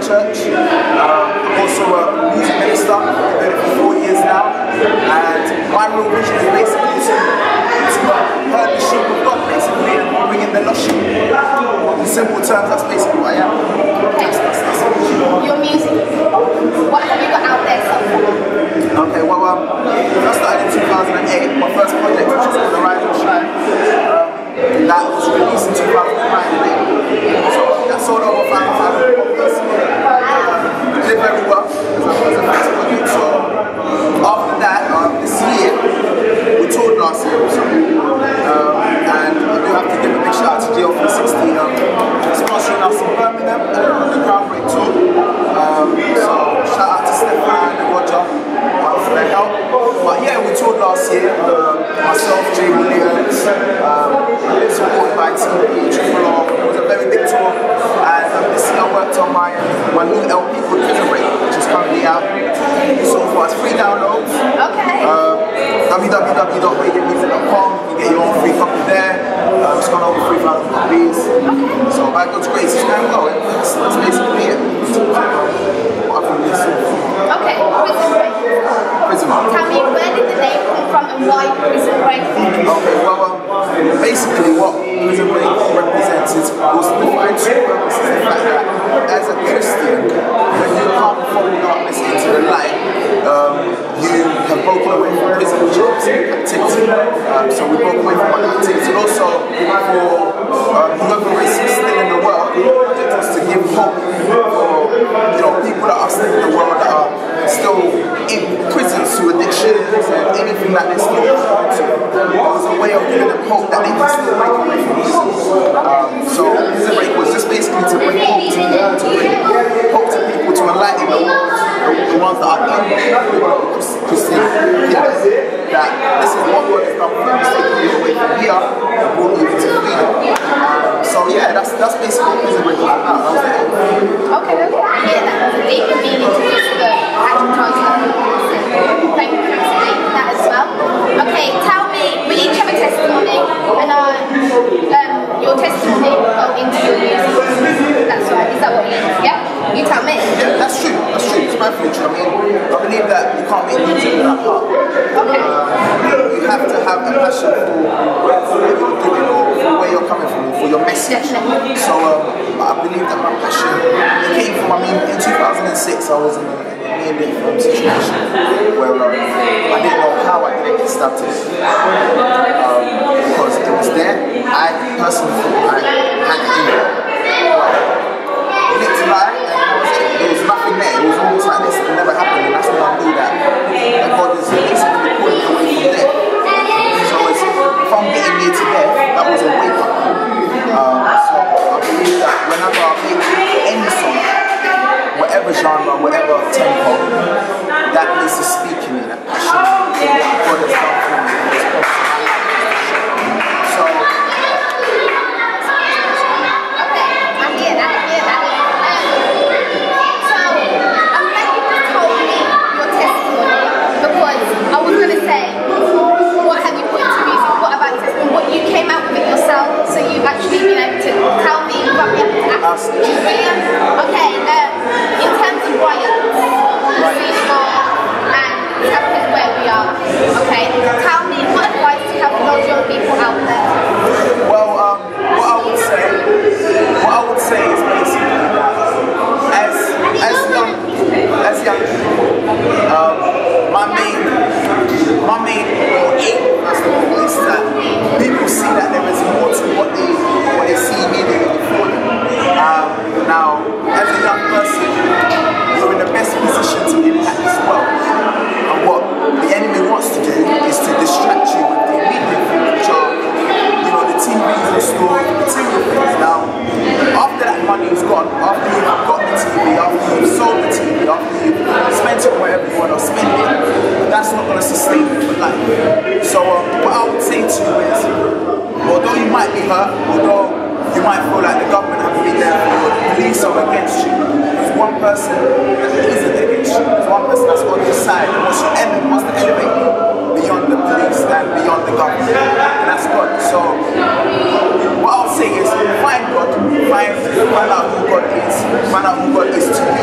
church. I'm also a music minister. I've been doing it for 4 years now. And my real vision is basically to herd the sheep of God, basically, and bring in the lost sheep. In simple terms, that's basically what I am. Your music, what have you got out there so far? Okay, well, I started in 2008. My first project, which is called The Rise and Shine, that was released in 2009. So that sold over 5,000 copies. Did very well as a first project. So after that, this year, we toured last year or something. And I do have to give a big shout out to GL360 sponsoring us in Birmingham on the Groundbreak tour. So shout out to Stefan and Roger for their help. But yeah, we toured last year. Myself, Jay Williams, supported by TV, Triple R. It was a very big tour. And this year I worked on my new LP called Prison Break, which is currently out. So far it's free downloads. Okay. www.radiomusic.com. You get your own free copy there. It's gone over 3,000 copies. Okay. So by God's grace, it's going well. That's basically it. What I've released. Okay, Prison Break. Prison Break. Tell me, where did the name come from and why Prison Break? Okay, well, basically what Prison Break represents is also defined two purposes. The fact that as a Christian, when you come from darkness into the light, you have broken away from prison, which is captivity. So we broke away from our captivity. And also, for whoever is still in the world, just to give hope for people that are still in the world that are still in prisons to addictions and anything that they're still into. It was a way of giving them hope that they can still break away from prison. So Prison Break was just basically to bring hope to people, to enlighten the ones that are Christian, that this is what God has done for you. He's taken you away from here and brought you into freedom. So yeah, that's basically what Prison Break was about. Okay, yeah, that was a deeper meaning to just the advertising. Thank you for explaining that as well. Okay, tell me, we each have a testimony, and your testimony will go into your music. That's right, is that what you mean? Yeah? You tell me. Yeah, that's true. It's my future. I mean, I believe that you can't make music without heart. Okay. You have to have a passion for what you're doing or for where you're coming from, or for your message. Definitely. So I believe that my passion came from, in 2006 I was in a near-death situation where I didn't know how I didn't get stabbed to death. Because it was there. I personally thought I had it in there. Lit to lie, and there was nothing there. It was almost like this never happened, and that's when I knew that God is basically pulling me away from death. So if I'm getting near to death, that was a wake-up call. So I believe that whenever I make any song, whatever genre, whatever tempo, that needs to speak in me, that passion, what God has done for me, so okay, in terms of riots, and happening where we are, okay, tell me what advice do you have for those young people out there? Well, what I would say is basically that as young people, my main aim, first of all, is that people see that there is more to what they see immediately before them. Now, as a young person, you're in the best position to impact this world. And what the enemy wants to do is to distract you with the immediate things, which are, the TVs and stores, the material things. Now, after that money is gone, after you've got the TV, after you've sold the TV, after you've spent it on wherever you want to spend it, that's not going to sustain you for life. So, what I would say to you is, although you might be hurt, although you might feel like the government hasn't been there for you, the police are against you, there's one person that isn't against you, there's one person that's on your side and wants to elevate you beyond the police and beyond the government, and that's God. So what I'll say is, find God, find out who God is to you,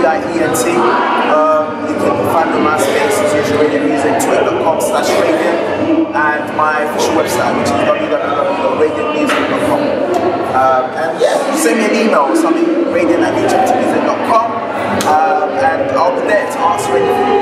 RADIENT. You can find me on my space as usual, Radiant Music, twitter.com/radiant, and my official website, which is www.radiantmusic.com. And yeah, send me an email or something, radiant@egyptmusic.com, and I'll be there to answer anything.